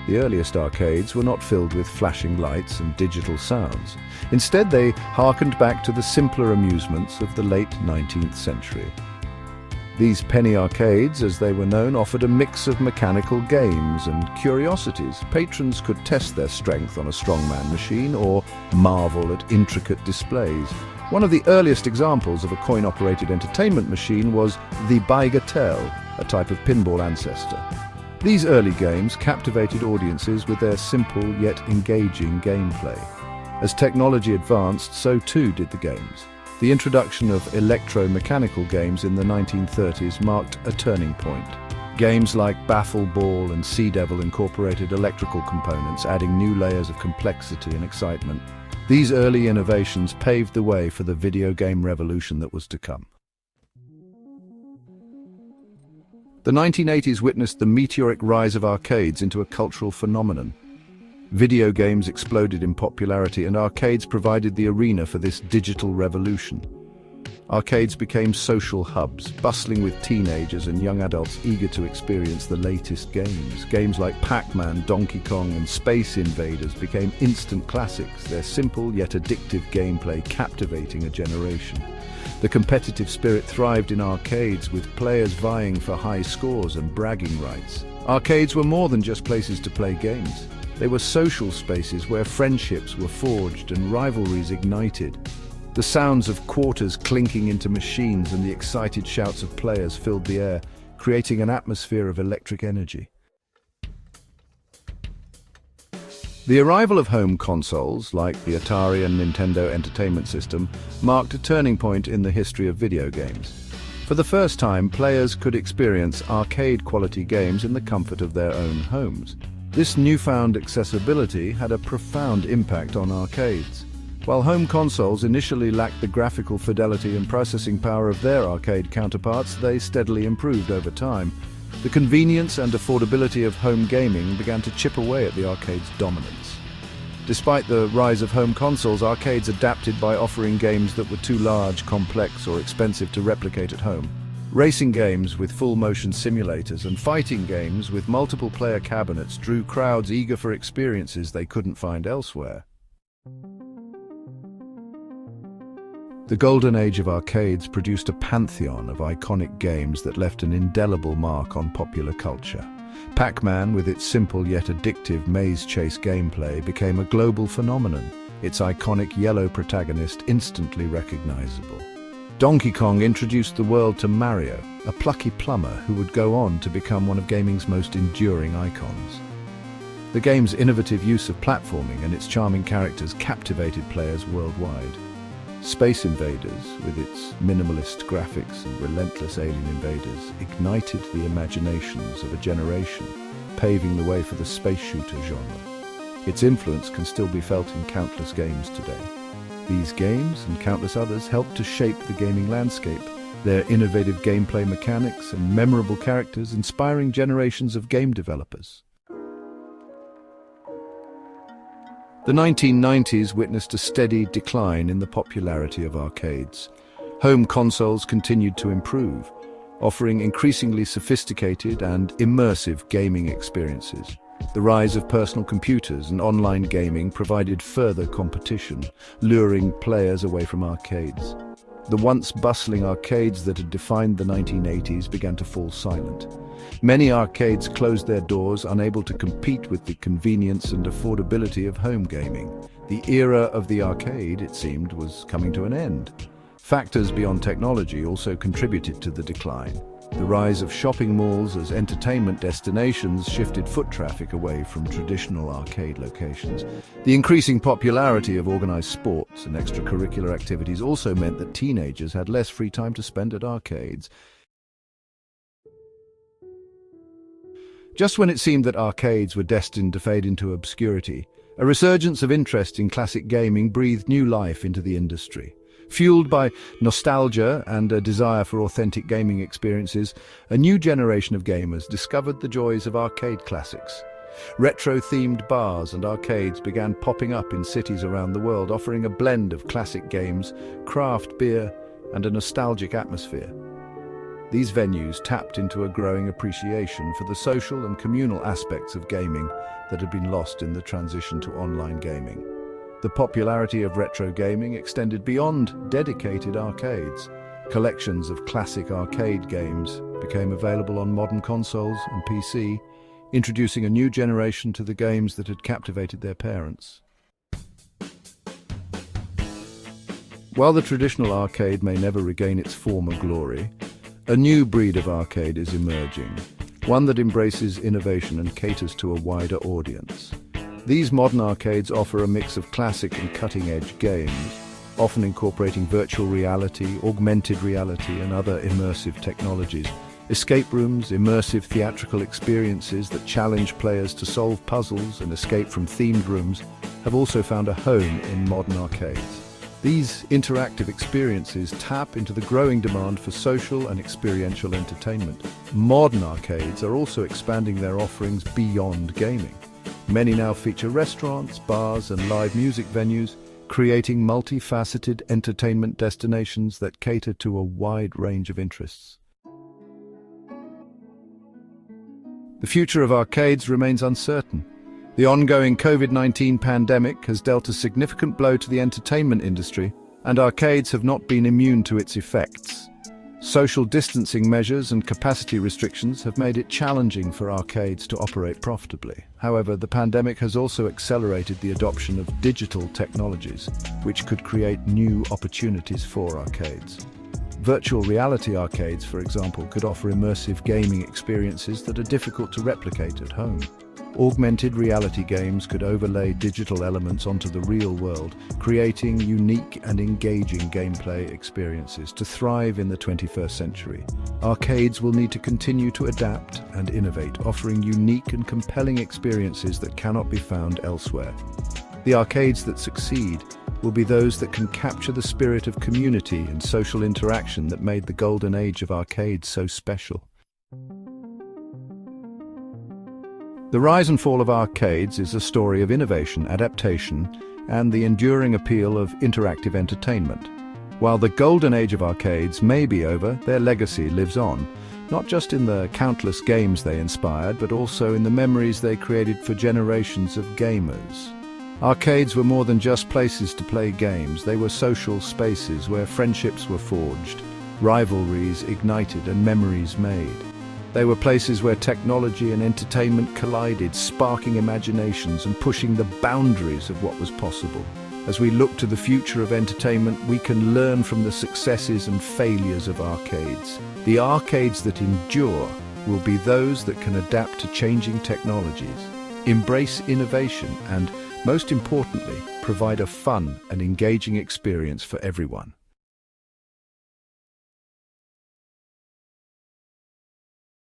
The earliest arcades were not filled with flashing lights and digital sounds. Instead, they harkened back to the simpler amusements of the late 19th century. These penny arcades, as they were known, offered a mix of mechanical games and curiosities. Patrons could test their strength on a strongman machine or marvel at intricate displays. One of the earliest examples of a coin-operated entertainment machine was the Bagatelle, a type of pinball ancestor. These early games captivated audiences with their simple yet engaging gameplay. As technology advanced, so too did the games. The introduction of electromechanical games in the 1930s marked a turning point. Games like Baffle Ball and Sea Devil incorporated electrical components, adding new layers of complexity and excitement. These early innovations paved the way for the video game revolution that was to come. The 1980s witnessed the meteoric rise of arcades into a cultural phenomenon. Video games exploded in popularity, and arcades provided the arena for this digital revolution. Arcades became social hubs, bustling with teenagers and young adults eager to experience the latest games. Games like Pac-Man, Donkey Kong, and Space Invaders became instant classics, their simple yet addictive gameplay captivating a generation. The competitive spirit thrived in arcades, with players vying for high scores and bragging rights. Arcades were more than just places to play games. They were social spaces where friendships were forged and rivalries ignited. The sounds of quarters clinking into machines and the excited shouts of players filled the air, creating an atmosphere of electric energy. The arrival of home consoles, like the Atari and Nintendo Entertainment System, marked a turning point in the history of video games. For the first time, players could experience arcade-quality games in the comfort of their own homes. This newfound accessibility had a profound impact on arcades. While home consoles initially lacked the graphical fidelity and processing power of their arcade counterparts, they steadily improved over time. The convenience and affordability of home gaming began to chip away at the arcade's dominance. Despite the rise of home consoles, arcades adapted by offering games that were too large, complex, or expensive to replicate at home. Racing games with full-motion simulators and fighting games with multiple player cabinets drew crowds eager for experiences they couldn't find elsewhere. The golden age of arcades produced a pantheon of iconic games that left an indelible mark on popular culture. Pac-Man, with its simple yet addictive maze chase gameplay, became a global phenomenon, its iconic yellow protagonist instantly recognizable. Donkey Kong introduced the world to Mario, a plucky plumber who would go on to become one of gaming's most enduring icons. The game's innovative use of platforming and its charming characters captivated players worldwide. Space Invaders, with its minimalist graphics and relentless alien invaders, ignited the imaginations of a generation, paving the way for the space shooter genre. Its influence can still be felt in countless games today. These games, and countless others, helped to shape the gaming landscape, their innovative gameplay mechanics and memorable characters inspiring generations of game developers. The 1990s witnessed a steady decline in the popularity of arcades. Home consoles continued to improve, offering increasingly sophisticated and immersive gaming experiences. The rise of personal computers and online gaming provided further competition, luring players away from arcades. The once bustling arcades that had defined the 1980s began to fall silent. Many arcades closed their doors, unable to compete with the convenience and affordability of home gaming. The era of the arcade, it seemed, was coming to an end. Factors beyond technology also contributed to the decline. The rise of shopping malls as entertainment destinations shifted foot traffic away from traditional arcade locations. The increasing popularity of organized sports and extracurricular activities also meant that teenagers had less free time to spend at arcades. Just when it seemed that arcades were destined to fade into obscurity, a resurgence of interest in classic gaming breathed new life into the industry. Fueled by nostalgia and a desire for authentic gaming experiences, a new generation of gamers discovered the joys of arcade classics. Retro-themed bars and arcades began popping up in cities around the world, offering a blend of classic games, craft beer, and a nostalgic atmosphere. These venues tapped into a growing appreciation for the social and communal aspects of gaming that had been lost in the transition to online gaming. The popularity of retro gaming extended beyond dedicated arcades. Collections of classic arcade games became available on modern consoles and PC, introducing a new generation to the games that had captivated their parents. While the traditional arcade may never regain its former glory, a new breed of arcade is emerging, one that embraces innovation and caters to a wider audience. These modern arcades offer a mix of classic and cutting-edge games, often incorporating virtual reality, augmented reality, and other immersive technologies. Escape rooms, immersive theatrical experiences that challenge players to solve puzzles and escape from themed rooms have also found a home in modern arcades. These interactive experiences tap into the growing demand for social and experiential entertainment. Modern arcades are also expanding their offerings beyond gaming. Many now feature restaurants, bars, and live music venues, creating multifaceted entertainment destinations that cater to a wide range of interests. The future of arcades remains uncertain. The ongoing COVID-19 pandemic has dealt a significant blow to the entertainment industry, and arcades have not been immune to its effects. Social distancing measures and capacity restrictions have made it challenging for arcades to operate profitably. However, the pandemic has also accelerated the adoption of digital technologies, which could create new opportunities for arcades. Virtual reality arcades, for example, could offer immersive gaming experiences that are difficult to replicate at home. Augmented reality games could overlay digital elements onto the real world, creating unique and engaging gameplay experiences. To thrive in the 21st century, arcades will need to continue to adapt and innovate, offering unique and compelling experiences that cannot be found elsewhere. The arcades that succeed will be those that can capture the spirit of community and social interaction that made the golden age of arcades so special. The rise and fall of arcades is a story of innovation, adaptation, and the enduring appeal of interactive entertainment. While the golden age of arcades may be over, their legacy lives on, not just in the countless games they inspired, but also in the memories they created for generations of gamers. Arcades were more than just places to play games. They were social spaces where friendships were forged, rivalries ignited, and memories made. They were places where technology and entertainment collided, sparking imaginations and pushing the boundaries of what was possible. As we look to the future of entertainment, we can learn from the successes and failures of arcades. The arcades that endure will be those that can adapt to changing technologies, embrace innovation, and, most importantly, provide a fun and engaging experience for everyone.